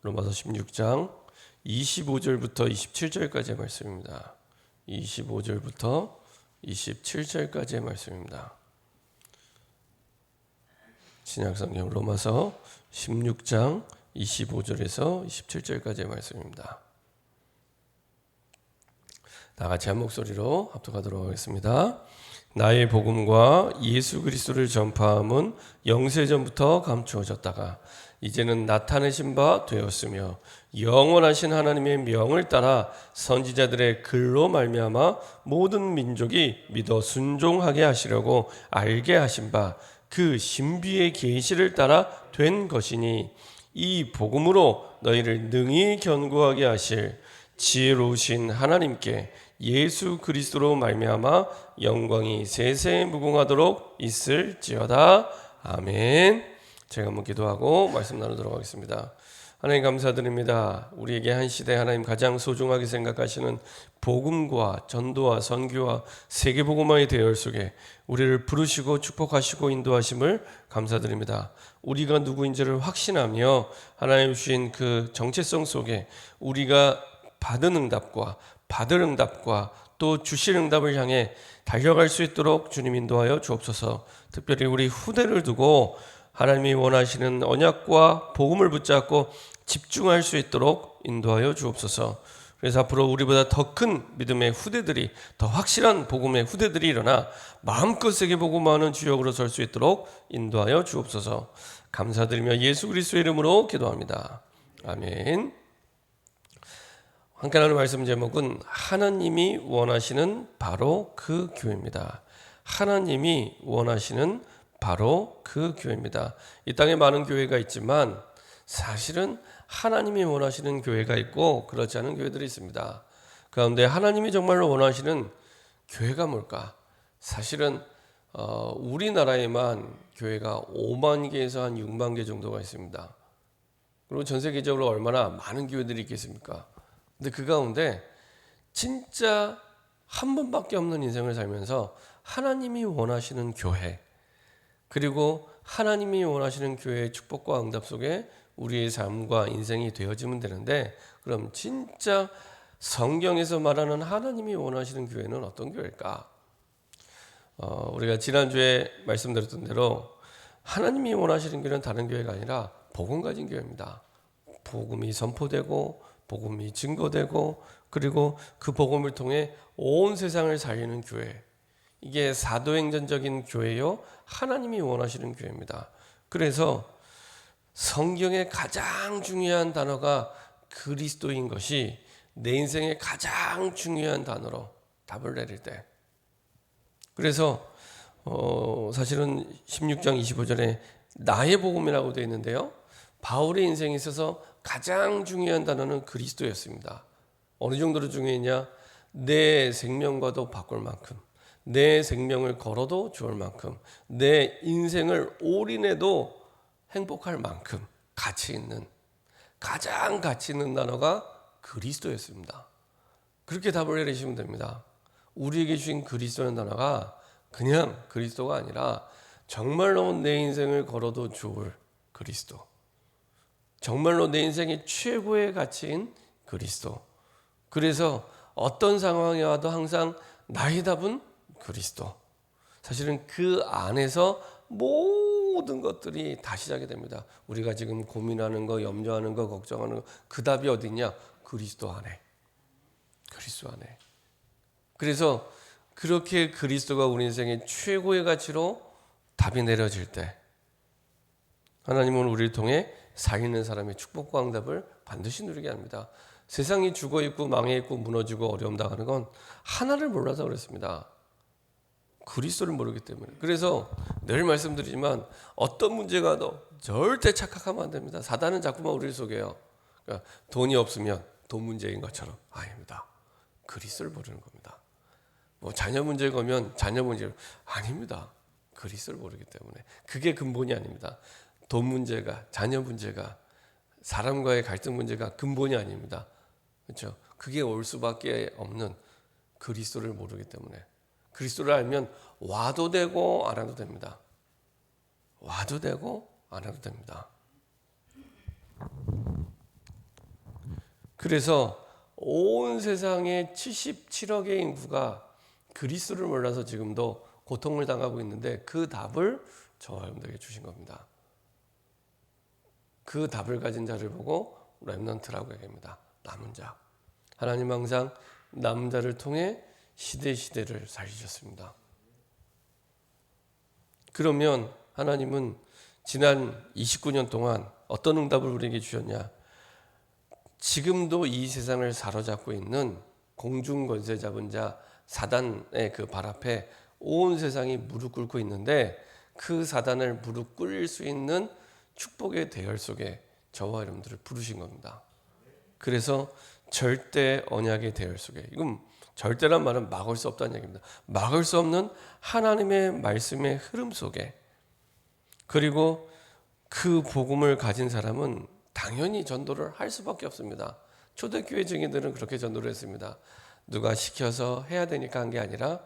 로마서 16장 25절부터 27절까지의 말씀입니다. 25절부터 27절까지의 말씀입니다. 신약성경 로마서 16장 25절에서 27절까지의 말씀입니다. 다 같이 한 목소리로 합독하도록 하겠습니다. 나의 복음과 예수 그리스도를 전파함은 영세전부터 감추어졌다가 이제는 나타내신 바 되었으며 영원하신 하나님의 명을 따라 선지자들의 글로 말미암아 모든 민족이 믿어 순종하게 하시려고 알게 하신 바 그 신비의 계시를 따라 된 것이니 이 복음으로 너희를 능히 견고하게 하실 지혜로우신 하나님께 예수 그리스도로 말미암아 영광이 세세 무궁하도록 있을지어다. 아멘. 제가 한번 기도하고 말씀 나누도록 하겠습니다. 하나님 감사드립니다. 우리에게 한 시대 하나님 가장 소중하게 생각하시는 복음과 전도와 선교와 세계복음화의 대열 속에 우리를 부르시고 축복하시고 인도하심을 감사드립니다. 우리가 누구인지를 확신하며 하나님 주신 그 정체성 속에 우리가 받은 응답과 받을 응답과 또 주실 응답을 향해 달려갈 수 있도록 주님 인도하여 주옵소서. 특별히 우리 후대를 두고 하나님이 원하시는 언약과 복음을 붙잡고 집중할 수 있도록 인도하여 주옵소서. 그래서 앞으로 우리보다 더 큰 믿음의 후대들이, 더 확실한 복음의 후대들이 일어나 마음껏 세계 복음화하는 주역으로 설 수 있도록 인도하여 주옵소서. 감사드리며 예수 그리스도의 이름으로 기도합니다. 아멘. 함께 나눌 말씀 제목은 하나님이 원하시는 바로 그 교회입니다. 하나님이 원하시는 바로 그 교회입니다. 이 땅에 많은 교회가 있지만 사실은 하나님이 원하시는 교회가 있고 그렇지 않은 교회들이 있습니다. 그런데 하나님이 정말로 원하시는 교회가 뭘까? 사실은 우리나라에만 교회가 5만 개에서 한 6만 개 정도가 있습니다. 그리고 전 세계적으로 얼마나 많은 교회들이 있겠습니까? 근데 그 가운데 진짜 한 번밖에 없는 인생을 살면서 하나님이 원하시는 교회, 그리고 하나님이 원하시는 교회의 축복과 응답 속에 우리의 삶과 인생이 되어지면 되는데, 그럼 진짜 성경에서 말하는 하나님이 원하시는 교회는 어떤 교회일까? 우리가 지난주에 말씀드렸던 대로 하나님이 원하시는 교회는 다른 교회가 아니라 복음 가진 교회입니다. 복음이 선포되고 복음이 증거되고 그리고 그 복음을 통해 온 세상을 살리는 교회, 이게 사도행전적인 교회요 하나님이 원하시는 교회입니다. 그래서 성경의 가장 중요한 단어가 그리스도인 것이 내 인생의 가장 중요한 단어로 답을 내릴 때, 그래서 사실은 16장 25절에 나의 복음이라고 되어 있는데요, 바울의 인생에 있어서 가장 중요한 단어는 그리스도였습니다. 어느 정도로 중요했냐? 내 생명과도 바꿀 만큼, 내 생명을 걸어도 좋을 만큼, 내 인생을 올인해도 행복할 만큼 가치 있는, 가장 가치 있는 단어가 그리스도였습니다. 그렇게 답을 내리시면 됩니다. 우리에게 주신 그리스도라는 단어가 그냥 그리스도가 아니라 정말로 내 인생을 걸어도 좋을 그리스도, 정말로 내 인생의 최고의 가치인 그리스도. 그래서 어떤 상황이 와도 항상 나의 답은 그리스도. 사실은 그 안에서 모든 것들이 다 시작이 됩니다. 우리가 지금 고민하는 거, 염려하는 거, 걱정하는 거, 그 답이 어디 있냐? 그리스도 안에. 그리스도 안에. 그래서 그렇게 그리스도가 우리 인생의 최고의 가치로 답이 내려질 때 하나님은 우리를 통해 살리는 사람의 축복과 응답을 반드시 누리게 합니다. 세상이 죽어있고 망해있고 무너지고 어려움 당하는 건 하나를 몰라서 그렇습니다. 그리스도를 모르기 때문에. 그래서 늘 말씀드리지만 어떤 문제가 와도 절대 착각하면 안 됩니다. 사단은 자꾸만 우리를 속여요. 그러니까 돈이 없으면 돈 문제인 것처럼 아닙니다. 그리스도를 모르는 겁니다. 뭐 자녀 문제가 오면 자녀 문제 아닙니다. 그리스도를 모르기 때문에. 그게 근본이 아닙니다. 돈 문제가, 자녀 문제가, 사람과의 갈등 문제가 근본이 아닙니다. 그렇죠? 그게 올 수밖에 없는 그리스도를 모르기 때문에. 그리스도를 알면 와도 되고 안 와도 됩니다. 와도 되고 안 와도 됩니다. 그래서 온 세상의 77억의 인구가 그리스도를 몰라서 지금도 고통을 당하고 있는데 그 답을 저와 여러분들에게 주신 겁니다. 그 답을 가진 자를 보고 렘넌트라고 얘기합니다. 남은 자. 하나님 항상 남은 자를 통해 시대를 살리셨습니다. 그러면 하나님은 지난 29년 동안 어떤 응답을 우리에게 주셨냐? 지금도 이 세상을 사로잡고 있는 공중 권세 잡은 자 사단의 그 발 앞에 온 세상이 무릎 꿇고 있는데 그 사단을 무릎 꿇릴 수 있는 축복의 대열 속에 저와 여러분들을 부르신 겁니다. 그래서 절대 언약의 대열 속에, 이건 절대란 말은 막을 수 없다는 얘기입니다. 막을 수 없는 하나님의 말씀의 흐름 속에, 그리고 그 복음을 가진 사람은 당연히 전도를 할 수밖에 없습니다. 초대교회 증인들은 그렇게 전도를 했습니다. 누가 시켜서 해야 되니까 한 게 아니라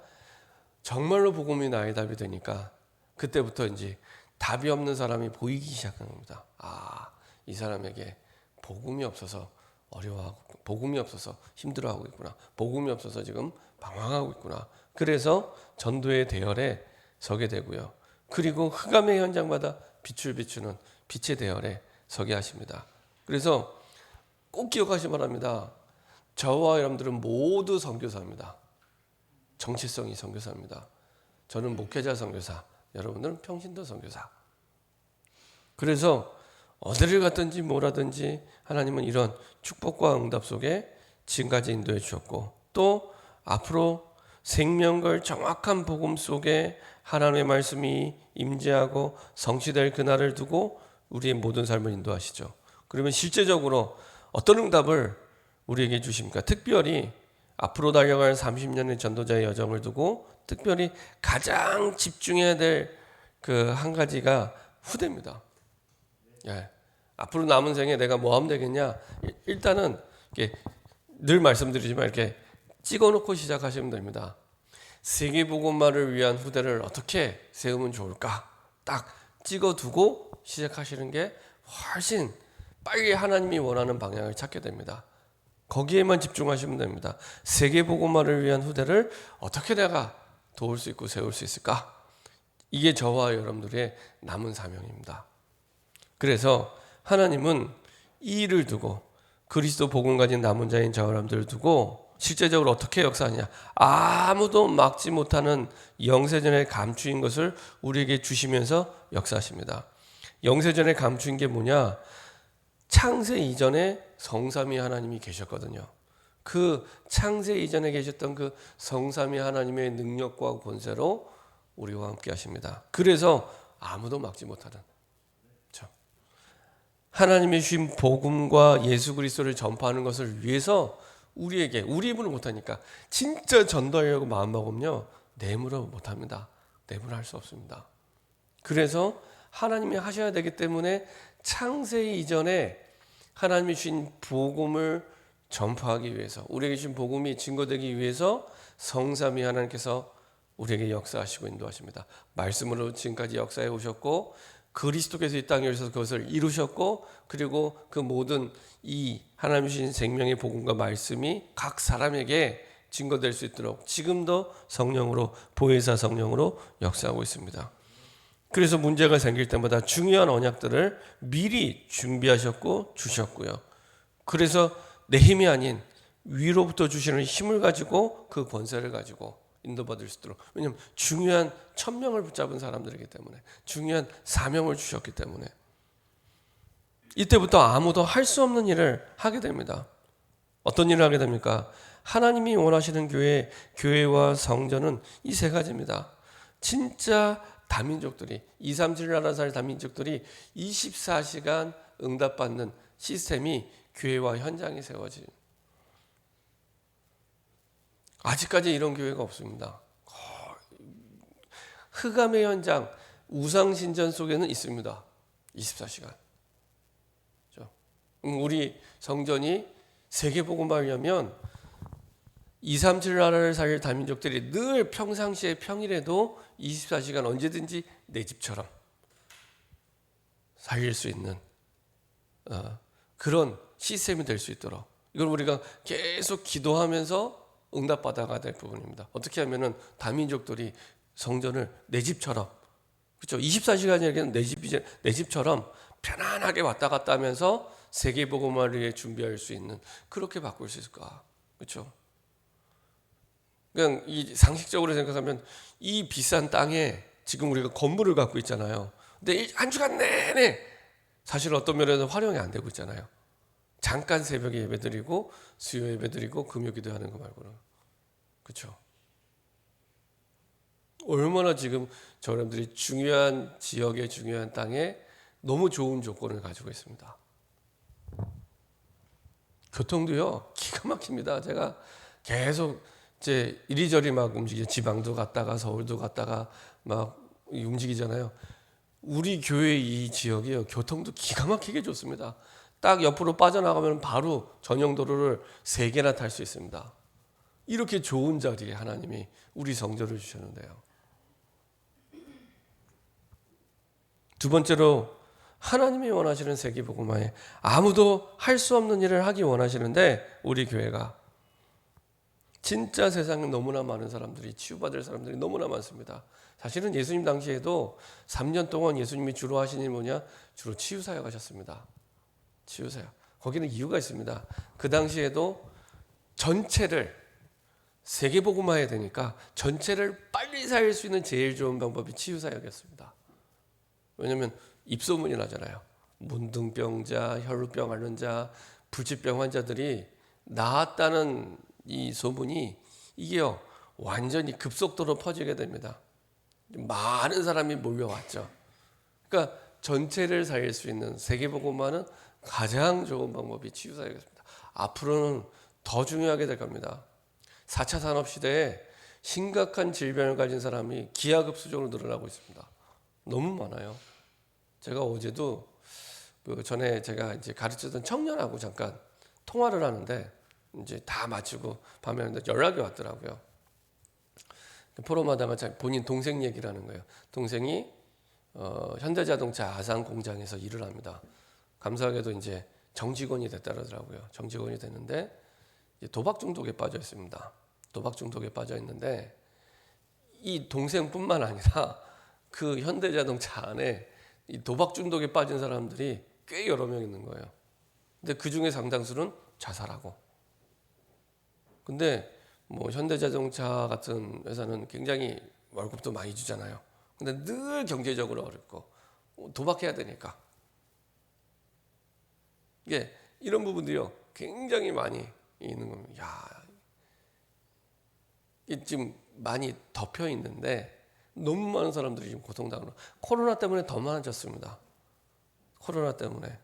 정말로 복음이 나의 답이 되니까 그때부터 이제 답이 없는 사람이 보이기 시작한 겁니다. 아, 이 사람에게 복음이 없어서 어려워하고, 복음이 없어서 힘들어하고 있구나. 복음이 없어서 지금 방황하고 있구나. 그래서 전도의 대열에 서게 되고요. 그리고 흑암의 현장마다 빛을 비추는 빛의 대열에 서게 하십니다. 그래서 꼭 기억하시기 바랍니다. 저와 여러분들은 모두 선교사입니다. 정체성이 선교사입니다. 저는 목회자 선교사, 여러분들은 평신도 선교사. 그래서 어디를 갔든지 뭐라든지 하나님은 이런 축복과 응답 속에 지금까지 인도해 주셨고, 또 앞으로 생명걸 정확한 복음 속에 하나님의 말씀이 임재하고 성취될 그날을 두고 우리의 모든 삶을 인도하시죠. 그러면 실제적으로 어떤 응답을 우리에게 주십니까? 특별히 앞으로 달려갈 30년의 전도자의 여정을 두고 특별히 가장 집중해야 될 그 한 가지가 후대입니다. 예. 앞으로 남은 생에 내가 뭐 하면 되겠냐? 일단은 이렇게 늘 말씀드리지만 이렇게 찍어놓고 시작하시면 됩니다. 세계복음화를 위한 후대를 어떻게 세우면 좋을까? 딱 찍어두고 시작하시는 게 훨씬 빨리 하나님이 원하는 방향을 찾게 됩니다. 거기에만 집중하시면 됩니다. 세계복음화를 위한 후대를 어떻게 내가 도울 수 있고 세울 수 있을까? 이게 저와 여러분들의 남은 사명입니다. 그래서 하나님은 이 일을 두고 그리스도 복음 가진 남은 자인 저와 여러분들을 두고 실제적으로 어떻게 역사하냐? 아무도 막지 못하는 영세전에 감추인 것을 우리에게 주시면서 역사하십니다. 영세전에 감추인 게 뭐냐? 창세 이전에 성삼위 하나님이 계셨거든요. 그 창세 이전에 계셨던 그 성삼위 하나님의 능력과 권세로 우리와 함께 하십니다. 그래서 아무도 막지 못하는, 하나님의 주신 복음과 예수 그리스도를 전파하는 것을 위해서 우리에게, 우리 입으로 못하니까 진짜 전도하려고 마음먹으면요 내물어 못합니다. 내물어 할 수 없습니다. 그래서 하나님이 하셔야 되기 때문에 창세 이전에 하나님이 주신 복음을 전파하기 위해서, 우리에게 주신 복음이 증거되기 위해서 성삼위 하나님께서 우리에게 역사하시고 인도하십니다. 말씀으로 지금까지 역사해 오셨고 그리스도께서 이 땅에 오셔서 그것을 이루셨고, 그리고 그 모든 이 하나님 주신 생명의 복음과 말씀이 각 사람에게 증거될 수 있도록 지금도 성령으로, 보혜사 성령으로 역사하고 있습니다. 그래서 문제가 생길 때마다 중요한 언약들을 미리 준비하셨고 주셨고요. 그래서 내 힘이 아닌 위로부터 주시는 힘을 가지고 그 권세를 가지고 인도받을 수 있도록, 왜냐하면 중요한 천명을 붙잡은 사람들이기 때문에, 중요한 사명을 주셨기 때문에 이때부터 아무도 할 수 없는 일을 하게 됩니다. 어떤 일을 하게 됩니까? 하나님이 원하시는 교회와 성전은 이 세 가지입니다. 진짜 다민족들이, 237 나라 살 다민족들이 24시간 응답받는 시스템이 교회와 현장에 세워집니다. 아직까지 이런 교회가 없습니다. 흑암의 현장, 우상신전 속에는 있습니다. 24시간. 우리 성전이 세계복음화하려면 237 나라를 살 다민족들이 늘 평상시에 평일에도 24시간 언제든지 내 집처럼 살릴 수 있는 그런 시스템이 될 수 있도록, 이걸 우리가 계속 기도하면서 응답받아가야 될 부분입니다. 어떻게 하면은 다민족들이 성전을 내 집처럼, 그렇죠? 24시간이 내 집처럼 편안하게 왔다 갔다 하면서 세계복음화를 위해 준비할 수 있는, 그렇게 바꿀 수 있을까? 그렇죠? 그냥 이 상식적으로 생각하면 이 비싼 땅에 지금 우리가 건물을 갖고 있잖아요. 근데 한 주간 내내 사실 어떤 면에서 활용이 안 되고 있잖아요. 잠깐 새벽에 예배드리고 수요 예배드리고 금요기도 하는 거 말고는. 그렇죠? 얼마나 지금 저놈들이 중요한 지역의 중요한 땅에 너무 좋은 조건을 가지고 있습니다. 교통도요 기가 막힙니다. 제가 계속 이제 이리저리 막 움직이죠. 지방도 갔다가 서울도 갔다가 막 움직이잖아요. 우리 교회 이 지역이요 교통도 기가 막히게 좋습니다. 딱 옆으로 빠져나가면 바로 전용도로를 3개나 탈 수 있습니다. 이렇게 좋은 자리에 하나님이 우리 성전을 주셨는데요. 두 번째로 하나님이 원하시는 세계복음화에 아무도 할 수 없는 일을 하기 원하시는데, 우리 교회가 진짜 세상에 너무나 많은 사람들이, 치유받을 사람들이 너무나 많습니다. 사실은 예수님 당시에도 3년 동안 예수님이 주로 하신 일이 뭐냐? 주로 치유사역 하셨습니다. 치유사역. 거기는 이유가 있습니다. 그 당시에도 전체를 세계복음화해야 되니까 전체를 빨리 살릴 수 있는 제일 좋은 방법이 치유사역이었습니다. 왜냐하면 입소문이 나잖아요. 문둥병자, 혈루병 앓는 자, 불치병 환자들이 나았다는 이 소문이 이게요 완전히 급속도로 퍼지게 됩니다. 많은 사람이 몰려왔죠. 그러니까 전체를 살릴 수 있는 세계복음화는 가장 좋은 방법이 치유사역이었습니다. 앞으로는 더 중요하게 될 겁니다. 4차 산업시대에 심각한 질병을 가진 사람이 기하급수적으로 늘어나고 있습니다. 너무 많아요. 제가 어제도 그 전에 제가 이제 가르치던 청년하고 잠깐 통화를 하는데 이제 다 마치고 밤에 하는데 연락이 왔더라고요. 포럼하다가 본인 동생 얘기를 하는 거예요. 동생이 현대자동차 아산 공장에서 일을 합니다. 감사하게도 이제 정직원이 됐다더라고요. 정직원이 됐는데 도박 중독에 빠져 있습니다. 도박 중독에 빠져 있는데 이 동생뿐만 아니라 그 현대자동차 안에 이 도박 중독에 빠진 사람들이 꽤 여러 명 있는 거예요. 근데 그 중에 상당수는 자살하고. 근데 뭐 현대자동차 같은 회사는 굉장히 월급도 많이 주잖아요. 근데 늘 경제적으로 어렵고 도박해야 되니까. 이게 이런 부분들이요 굉장히 많이 있는 겁니다. 야, 이게 지금 많이 덮여 있는데 너무 많은 사람들이 지금 고통당하는. 코로나 때문에 더 많아졌습니다. 코로나 때문에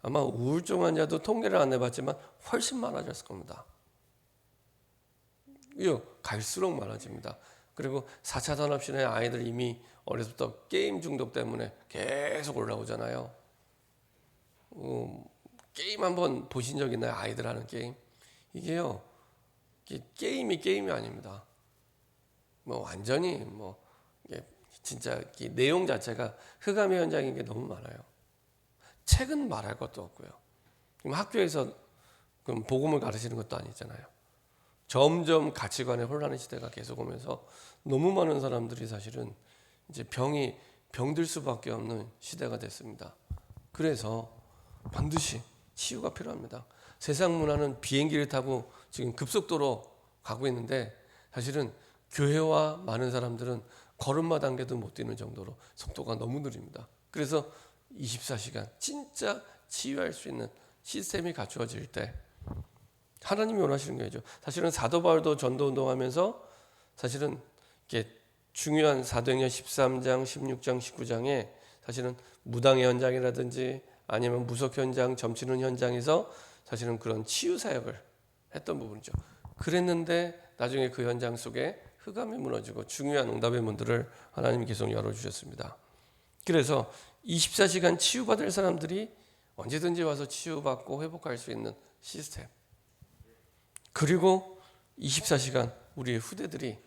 아마 우울증 환자도 통계를 안 내봤지만 훨씬 많아졌을 겁니다. 이거 갈수록 많아집니다. 그리고 4차 산업시대의 아이들 이미 어려서부터 게임 중독 때문에 계속 올라오잖아요. 게임 한번 보신 적 있나요? 아이들 하는 게임. 이게요 게임이 아닙니다. 뭐 완전히 뭐 진짜 내용 자체가 흑암의 현장인 게 너무 많아요. 책은 말할 것도 없고요. 그럼 학교에서 그럼 복음을 가르치는 것도 아니잖아요. 점점 가치관의 혼란의 시대가 계속 오면서 너무 많은 사람들이 사실은 이제 병들 수밖에 없는 시대가 됐습니다. 그래서 반드시 치유가 필요합니다. 세상 문화는 비행기를 타고 지금 급속도로 가고 있는데 사실은 교회와 많은 사람들은 걸음마 단계도 못 뛰는 정도로 속도가 너무 느립니다. 그래서 24시간 진짜 치유할 수 있는 시스템이 갖추어질 때 하나님이 원하시는 거죠. 사실은 사도 바울도 전도 운동하면서 사실은 이렇게 중요한 사도행전 13장, 16장, 19장에 사실은 무당의 현장이라든지 아니면 무속 현장, 점치는 현장에서 사실은 그런 치유 사역을 했던 부분이죠. 그랬는데 나중에 그 현장 속에 흑암이 무너지고 중요한 응답의 문들을 하나님이 계속 열어주셨습니다. 그래서 24시간 치유받을 사람들이 언제든지 와서 치유받고 회복할 수 있는 시스템. 그리고 24시간 우리의 후대들이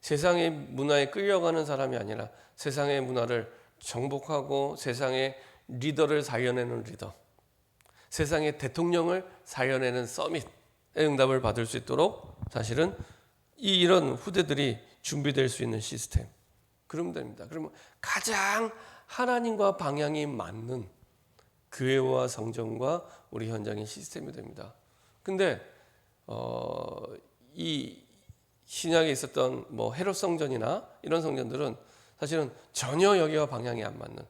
세상의 문화에 끌려가는 사람이 아니라 세상의 문화를 정복하고 세상의 리더를 살려내는 리더, 세상의 대통령을 살려내는 서밋의 응답을 받을 수 있도록 사실은 이런 후대들이 준비될 수 있는 시스템. 그러면 됩니다. 그러면 가장 하나님과 방향이 맞는 교회와 성전과 우리 현장의 시스템이 됩니다. 근데 이 신약에 있었던 뭐 헤롯 성전이나 이런 성전들은 사실은 전혀 여기와 방향이 안 맞는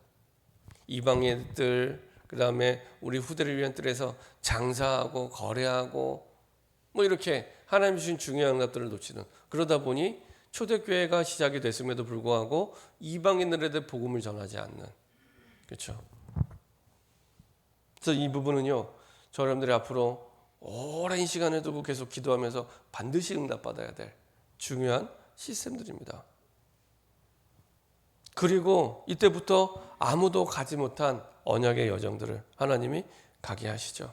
이방의 뜰, 그다음에 우리 후대를 위한 뜰에서 장사하고 거래하고 뭐 이렇게 하나님 주신 중요한 응답들을 놓치는, 그러다 보니 초대교회가 시작이 됐음에도 불구하고 이방인들에게 복음을 전하지 않는, 그렇죠. 그래서 이 부분은요, 저 여러분들이 앞으로 오랜 시간을 두고 계속 기도하면서 반드시 응답받아야 될 중요한 시스템들입니다. 그리고 이때부터 아무도 가지 못한 언약의 여정들을 하나님이 가게 하시죠.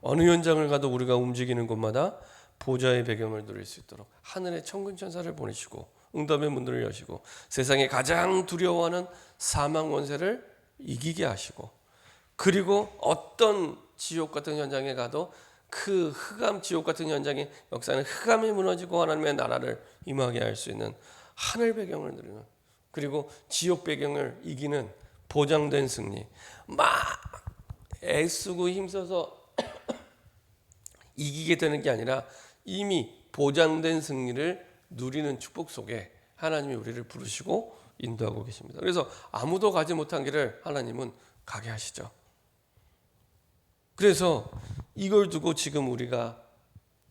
어느 현장을 가도 우리가 움직이는 곳마다 보좌의 배경을 누릴 수 있도록 하늘의 천군 천사를 보내시고 응답의 문들을 여시고 세상에 가장 두려워하는 사망 원세를 이기게 하시고, 그리고 어떤 지옥 같은 현장에 가도 그 흑암 지옥 같은 현장의 역사는 흑암이 무너지고 하나님의 나라를 임하게 할 수 있는 하늘 배경을 누리는, 그리고 지옥 배경을 이기는 보장된 승리, 막 애쓰고 힘써서 이기게 되는 게 아니라 이미 보장된 승리를 누리는 축복 속에 하나님이 우리를 부르시고 인도하고 계십니다. 그래서 아무도 가지 못한 길을 하나님은 가게 하시죠. 그래서 이걸 두고 지금 우리가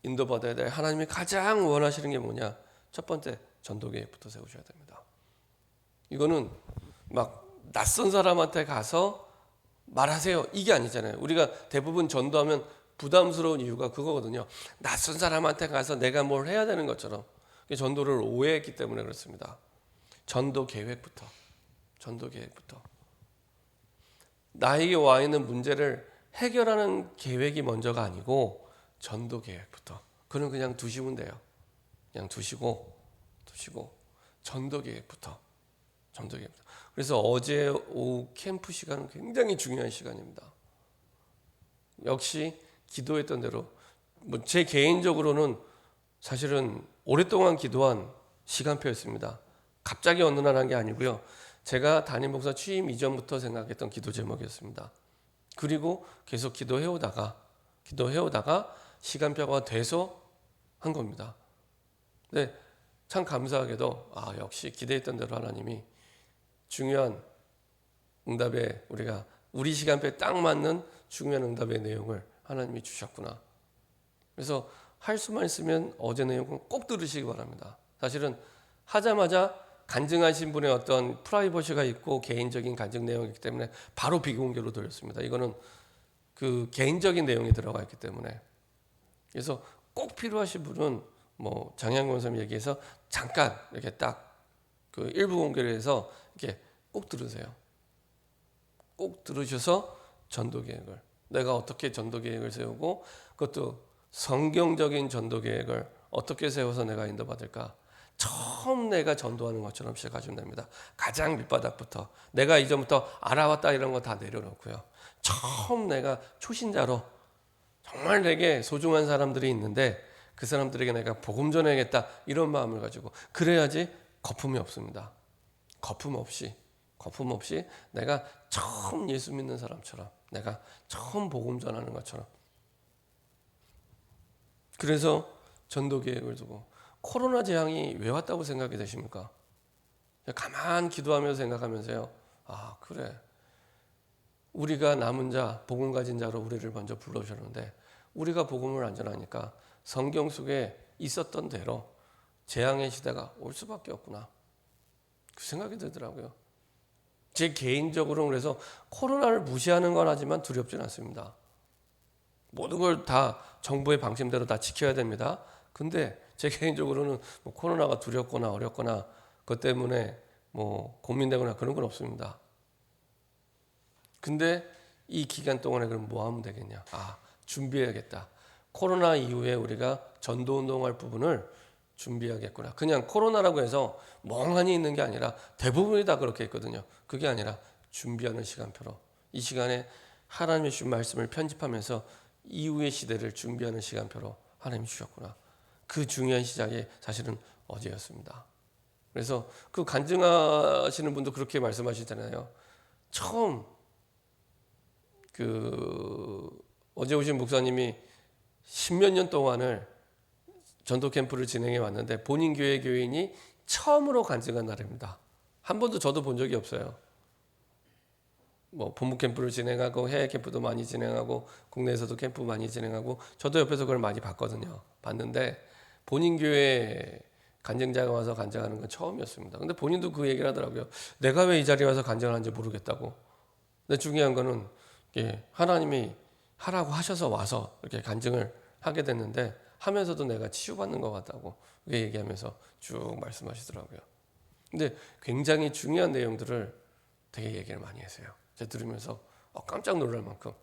인도받아야 될 하나님이 가장 원하시는 게 뭐냐? 첫 번째, 전도계획부터 세우셔야 됩니다. 이거는 막 낯선 사람한테 가서 말하세요, 이게 아니잖아요. 우리가 대부분 전도하면 부담스러운 이유가 그거거든요. 낯선 사람한테 가서 내가 뭘 해야 되는 것처럼 전도를 오해했기 때문에 그렇습니다. 전도 계획부터 나에게 와 있는 문제를 해결하는 계획이 먼저가 아니고 전도 계획부터. 그는 그냥 두시면 돼요. 그냥 두시고 전도 계획부터. 그래서 어제 오후 캠프 시간은 굉장히 중요한 시간입니다. 역시 기도했던 대로 뭐 제 개인적으로는 사실은 오랫동안 기도한 시간표였습니다. 갑자기 어느 날 한 게 아니고요. 제가 담임 목사 취임 이전부터 생각했던 기도 제목이었습니다. 그리고 계속 기도해오다가 시간표가 돼서 한 겁니다. 근데 참 감사하게도 역시 기대했던 대로 하나님이 중요한 응답에 우리 시간표에 딱 맞는 중요한 응답의 내용을 하나님이 주셨구나. 그래서 할 수만 있으면 어제 내용은 꼭 들으시기 바랍니다. 사실은 하자마자 간증하신 분의 어떤 프라이버시가 있고 개인적인 간증 내용이기 때문에 바로 비공개로 돌렸습니다. 이거는 그 개인적인 내용이 들어가 있기 때문에. 그래서 꼭 필요하신 분은 뭐 장양권 선생님 얘기해서 잠깐 이렇게 딱 그 일부 공개를 해서 이렇게 꼭 들으세요. 꼭 들으셔서 전도 계획을, 내가 어떻게 전도 계획을 세우고 그것도 성경적인 전도 계획을 어떻게 세워서 내가 인도받을까? 처음 내가 전도하는 것처럼 시작하시면 됩니다. 가장 밑바닥부터 내가 이전부터 알아왔다 이런 거 다 내려놓고요. 처음 내가 초신자로 정말 내게 소중한 사람들이 있는데 그 사람들에게 내가 복음 전해야겠다 이런 마음을 가지고, 그래야지 거품이 없습니다. 거품 없이 내가 처음 예수 믿는 사람처럼, 내가 처음 복음 전하는 것처럼. 그래서 전도 계획을 두고, 코로나 재앙이 왜 왔다고 생각이 되십니까? 가만 기도하면서 생각하면서요. 그래. 우리가 남은 자, 복음 가진 자로 우리를 먼저 불러주셨는데 우리가 복음을 안 전하니까 성경 속에 있었던 대로 재앙의 시대가 올 수밖에 없구나. 그 생각이 들더라고요. 제 개인적으로는 그래서 코로나를 무시하는 건 하지만 두렵진 않습니다. 모든 걸 다 정부의 방침대로 다 지켜야 됩니다. 근데 제 개인적으로는 뭐 코로나가 두렵거나 어렵거나 그것 때문에 뭐 고민되거나 그런 건 없습니다. 근데 이 기간 동안에 그럼 뭐 하면 되겠냐? 준비해야겠다. 코로나 이후에 우리가 전도운동할 부분을 준비해야겠구나. 그냥 코로나라고 해서 멍하니 있는 게 아니라 대부분이 다 그렇게 했거든요. 그게 아니라 준비하는 시간표로 이 시간에 하나님의 주신 말씀을 편집하면서 이후의 시대를 준비하는 시간표로 하나님이 주셨구나. 그 중요한 시작이 사실은 어제였습니다. 그래서 그 간증하시는 분도 그렇게 말씀하시잖아요. 처음 어제 오신 목사님이 십몇 년 동안을 전도 캠프를 진행해 왔는데 본인 교회 교인이 처음으로 간증한 날입니다. 한 번도 저도 본 적이 없어요. 뭐 본부 캠프를 진행하고 해외 캠프도 많이 진행하고 국내에서도 캠프 많이 진행하고 저도 옆에서 그걸 많이 봤거든요. 봤는데 본인 교회 간증자가 와서 간증하는 건 처음이었습니다. 근데 본인도 그 얘기를 하더라고요. 내가 왜 이 자리에 와서 간증을 하는지 모르겠다고. 근데 중요한 거는 하나님이 하라고 하셔서 와서 이렇게 간증을 하게 됐는데 하면서도 내가 치유받는 것 같다고 그렇게 얘기하면서 쭉 말씀하시더라고요. 근데 굉장히 중요한 내용들을 되게 얘기를 많이 했어요. 제가 들으면서 깜짝 놀랄 만큼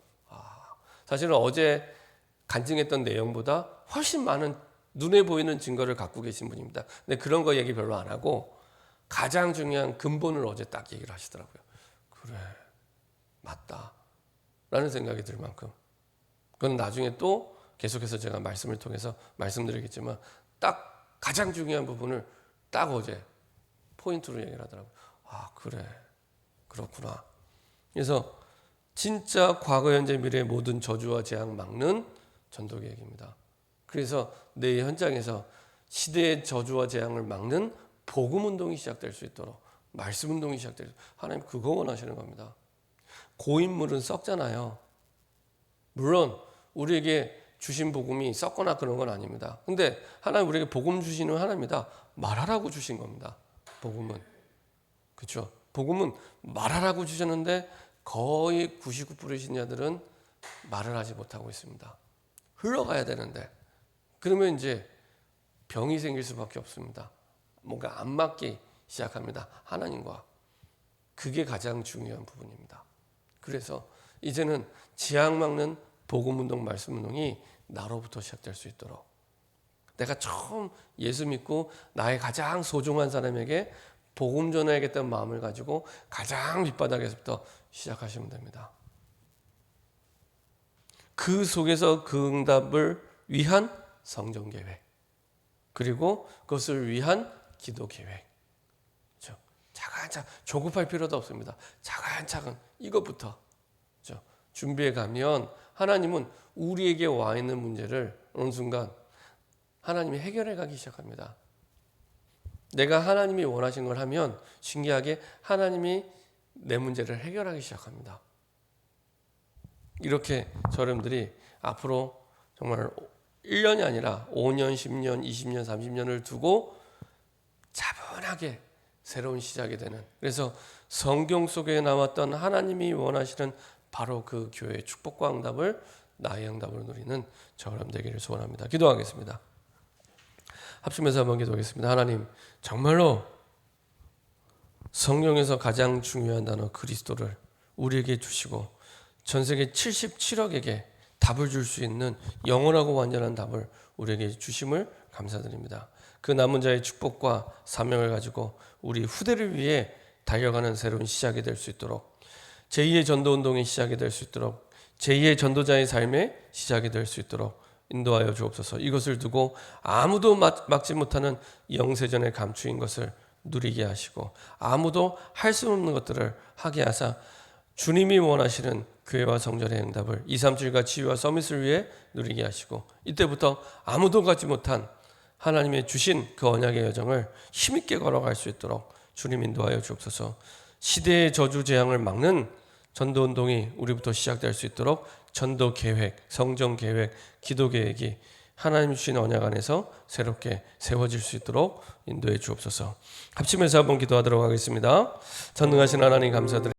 사실은 어제 간증했던 내용보다 훨씬 많은 눈에 보이는 증거를 갖고 계신 분입니다. 근데 그런 거 얘기 별로 안 하고 가장 중요한 근본을 어제 딱 얘기를 하시더라고요. 그래, 맞다 라는 생각이 들 만큼 그건 나중에 또 계속해서 제가 말씀을 통해서 말씀드리겠지만 딱 가장 중요한 부분을 딱 어제 포인트로 얘기를 하더라고요. 그래, 그렇구나. 그래서 진짜 과거, 현재, 미래의 모든 저주와 재앙 막는 전도 계획입니다. 그래서 내 현장에서 시대의 저주와 재앙을 막는 복음 운동이 시작될 수 있도록 말씀 운동이 시작될 수 있도록 하나님 그거 원하시는 겁니다. 고인물은 썩잖아요. 물론 우리에게 주신 복음이 썩거나 그런 건 아닙니다. 근데 하나님 우리에게 복음 주시는 하나님이다. 말하라고 주신 겁니다. 복음은. 그렇죠? 복음은 말하라고 주셨는데 거의 99%의 신자들은 말을 하지 못하고 있습니다. 흘러가야 되는데 그러면 이제 병이 생길 수밖에 없습니다. 뭔가 안 맞기 시작합니다. 하나님과. 그게 가장 중요한 부분입니다. 그래서 이제는 재앙 막는 복음운동, 말씀운동이 나로부터 시작될 수 있도록 내가 처음 예수 믿고 나의 가장 소중한 사람에게 복음 전해야겠다는 마음을 가지고 가장 밑바닥에서부터 시작하시면 됩니다. 그 속에서 그 응답을 위한 성전 계획 그리고 그것을 위한 기도 계획 차근차근 조급할 필요도 없습니다. 차근차근 이것부터 준비해 가면 하나님은 우리에게 와 있는 문제를 어느 순간 하나님이 해결해 가기 시작합니다. 내가 하나님이 원하신 걸 하면 신기하게 하나님이 내 문제를 해결하기 시작합니다. 이렇게 여러분들이 앞으로 정말 1년이 아니라 5년, 10년, 20년, 30년을 두고 차분하게 새로운 시작이 되는 그래서 성경 속에 나왔던 하나님이 원하시는 바로 그 교회의 축복과 응답을 나의 응답으로 누리는 저와 여러분 되기를 소원합니다. 기도하겠습니다. 합심해서 한번 기도하겠습니다. 하나님 정말로 성경에서 가장 중요한 단어 그리스도를 우리에게 주시고 전 세계 77억에게 답을 줄 수 있는 영원하고 완전한 답을 우리에게 주심을 감사드립니다. 그 남은 자의 축복과 사명을 가지고 우리 후대를 위해 달려가는 새로운 시작이 될 수 있도록 제2의 전도운동이 시작이 될 수 있도록 제2의 전도자의 삶의 시작이 될 수 있도록 인도하여 주옵소서. 이것을 두고 아무도 막지 못하는 영세전에 감추인 것을 누리게 하시고 아무도 할 수 없는 것들을 하게 하사 주님이 원하시는 교회와 성전의 응답을 237과 치유와 서밋을 위해 누리게 하시고 이때부터 아무도 가지 못한 하나님의 주신 그 언약의 여정을 힘있게 걸어갈 수 있도록 주님 인도하여 주옵소서. 시대의 저주 재앙을 막는 전도운동이 우리부터 시작될 수 있도록 전도 계획, 성전 계획, 기도 계획이 하나님 주신 언약 안에서 새롭게 세워질 수 있도록 인도해 주옵소서. 합심해서 한번 기도하도록 하겠습니다. 전능하신 하나님 감사드립니다.